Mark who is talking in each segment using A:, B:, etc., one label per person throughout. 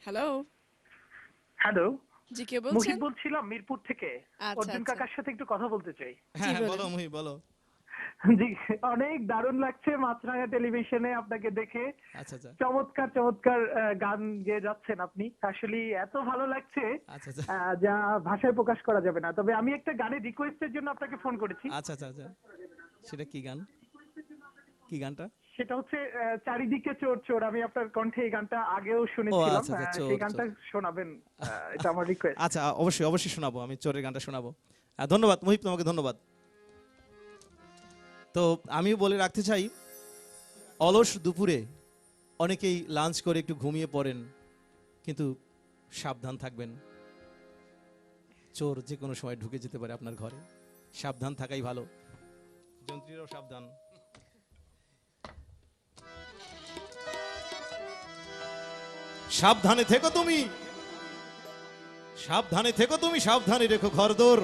A: Hello.
B: Hello,
A: জি, কে
B: মুহিত
A: বলছেন?
B: বলছিলাম মিরপুর থেকে।
A: আচ্ছা,
B: অর্জুন
A: আচ্ছা।
B: কাকার সাথে একটু কথা বলতে চাই।
A: জি,
C: হ্যাঁ, হ্যাঁ,
A: বলেন।
C: বলো মুহি বলো।
B: জি, অনেক দারুণ লাগছে মাছরাঙা টেলিভিশনে আপনাকে দেখে।
C: আচ্ছা, আচ্ছা।
B: চমৎকার চমৎকার গান গেয়ে যাচ্ছেন আপনি। আসলে এত ভালো লাগছে
C: আচ্ছা, আচ্ছা।
B: যা ভাষায় প্রকাশ করা যাবে না। তবে আমি একটা গানের রিকোয়েস্টের জন্য আপনাকে ফোন করেছি।
C: আচ্ছা, আচ্ছা, আচ্ছা। সেটা কি গান? কি গানটা?
B: সেটা হচ্ছে চারিদিকে চোর চোর। আমি আপনার কণ্ঠে এই গানটা আগেও
C: ও
B: শুনেছিলাম।
C: আচ্ছা, আচ্ছা,
B: সেই
C: চোর,
B: গানটা
C: চোর।
B: শোনাবেন। এটা আমার রিকোয়েস্ট।
C: আচ্ছা, অবশ্যই, অবশ্যই শোনাবো। আমি চোরের গানটা শোনাবো। ধন্যবাদ মুহিত, তোমাকে ধন্যবাদ। তো আমিও বলে রাখতে চাই, অলস দুপুরে অনেকেই লাঞ্চ করে একটু ঘুমিয়ে পড়েন, কিন্তু সাবধান থাকবেন। চোর যে কোনো সময় ঢুকে যেতে পারে আপনার ঘরে। সাবধান থাকাই ভালো। যন্ত্রীরাও সাবধান। সাবধানে থেকো তুমি, সাবধানে থেকো তুমি, সাবধানে রেখো ঘরদোর।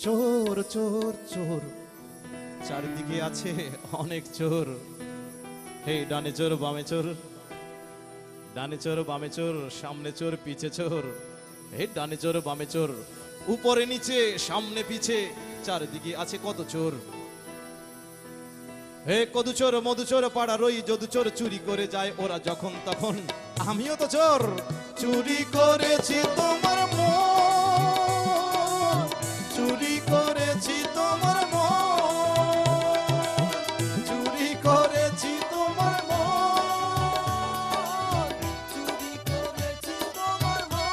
C: চোর চোর চোর, চারিদিকে আছে অনেক চোর। হে ডানে চোর বামে চোর, ডানে চোর বামে চোর, সামনে চোর পিছে চোর। হে ডানে চোর বামে চোর, উপরে নিচে সামনে পিছে, চারিদিকে আছে কত চোর। হে কদু চোর মধু চোর পাড়া রই যদু চোর, চুরি করে যায় ওরা যখন তখন। আমিও তো চোর, চুরি করেছি তোমার মন, চুরি করেছি তোমার মন, চুরি করেছি তোমার মন, চুরি করেছি তোমার মন।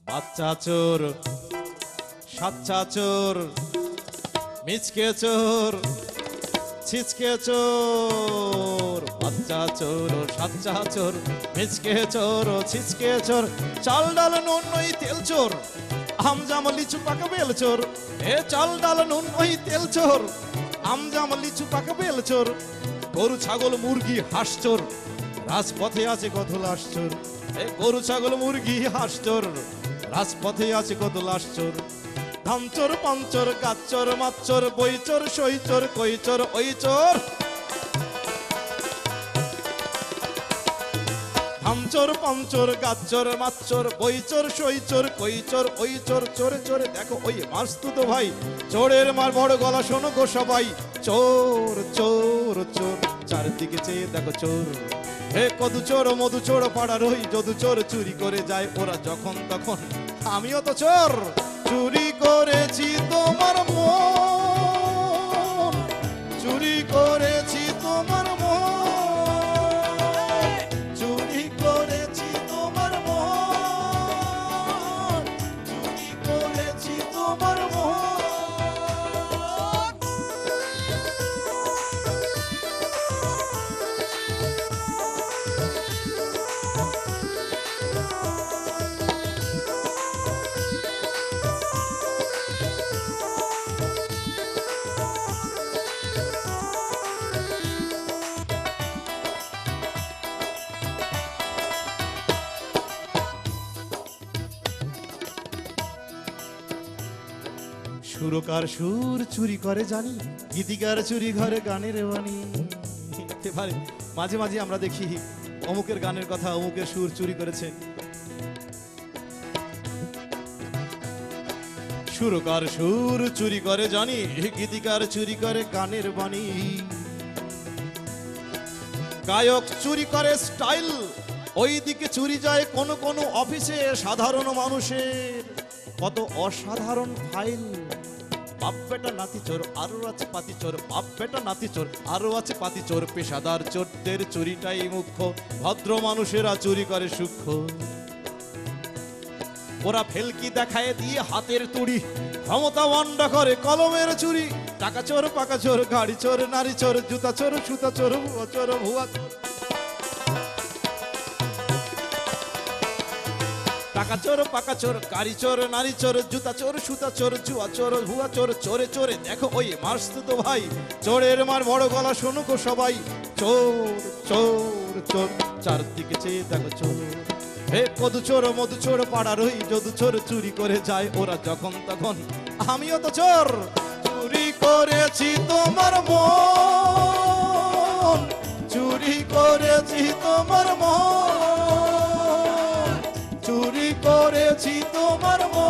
C: বাচ্চা চোর, সাচ্চা চোর, মিচকে চোর, ছিচকে চোর। বাচ্চা চোর ও সাচ্চা চোর, মিচকে চোর ও ছিচকে চোর। চাল ডাল নুন ওই তেল চোর, আমজাম লিচু পাকা বেল চোর। এ চাল ডাল নুন ওই তেল চোর, আমজাম লিচু পাকা বেল চোর। গরু ছাগল মুরগি হাঁস চোর, রাজপথে আছে কত লাশ চোর। এ গরু ছাগল মুরগি হাঁস চোর, রাজপথে আছে কত লাশ চোর। ধান চোর পান চোর গাছ চোর মাছ চোর, বই চোর সই চোর কই চোর ওই চোর। ধান চোর পান চোর গাছ চোর মাছ চোর, বই চোর সই চোর কই চোর ওই চোর। চোরে চোরে দেখো ওই মাস্তু তো ভাই, চোরের মার বড় গলা শোনো গো সবাই। চোর চোর চোর, চারদিকে চেয়ে দেখো চোর। হে কদু চোর মধু চোর পাড়া রই যদু চোর, চুরি করে যায় ওরা যখন তখন। আমিও তো চোর, চুরি করেছি তোমার মন, চুরি করেছি তোমার মন, চুরি করেছি তোমার মন, চুরি করেছি তোমার মন। সুরকার সুর চুরি করে জানি, গীতিকার চুরি ঘরে গানের বাণী। এবারে মাঝে মাঝে আমরা দেখি অমুকের গানের কথা, অমুকের সুর চুরি করেছে। সুরকার সুর চুরি করে জানি, গীতিকার চুরি করে গানের বাণী। গায়ক চুরি করে স্টাইল, ওইদিকে চুরি যায় কোন কোন অফিসে সাধারণ মানুষের কত অসাধারণ ফাইল। বাপ বেটা নাতি চোর আরো আছে পাতি চোর, বাপ বেটা নাতি চোর আরো আছে পাতি চোর। পেশাদার চোরদের চুরিটাই মুখ্য, ভদ্র মানুষেরা চুরি করে সূক্ষ্ম। ওরা ফেলকি দেখায় দিয়ে হাতের তুড়ি, ক্ষমতা ওয়ান্ডা করে কলমের চুরি। টাকা চোর পাকা চোর গাড়ি চোর নারী চোর, জুতা চোর সুতা চোর ভুয়া চোর ভুয়া। টাকা চোর পাকা চোর গাড়ি চোর নারী চোর জুতা চোর সুতা চোর জুয়া চোর ভুয়া চোর চোরে চোরে দেখো ওই মারস্ত তো ভাই চোরের মার বড় গলা শুনুকো সবাই চোর চোর চোর চারদিকে চেয়ে দেখো চোর হে কদু চোর মধু চোর পাড়ার ওই যদু চোর চুরি করে যায় ওরা যখন তখন আমিও তো চোর চুরি করেছি তোমার মন চুরি করেছি তোমার মন চুরি করেছি তোমার মন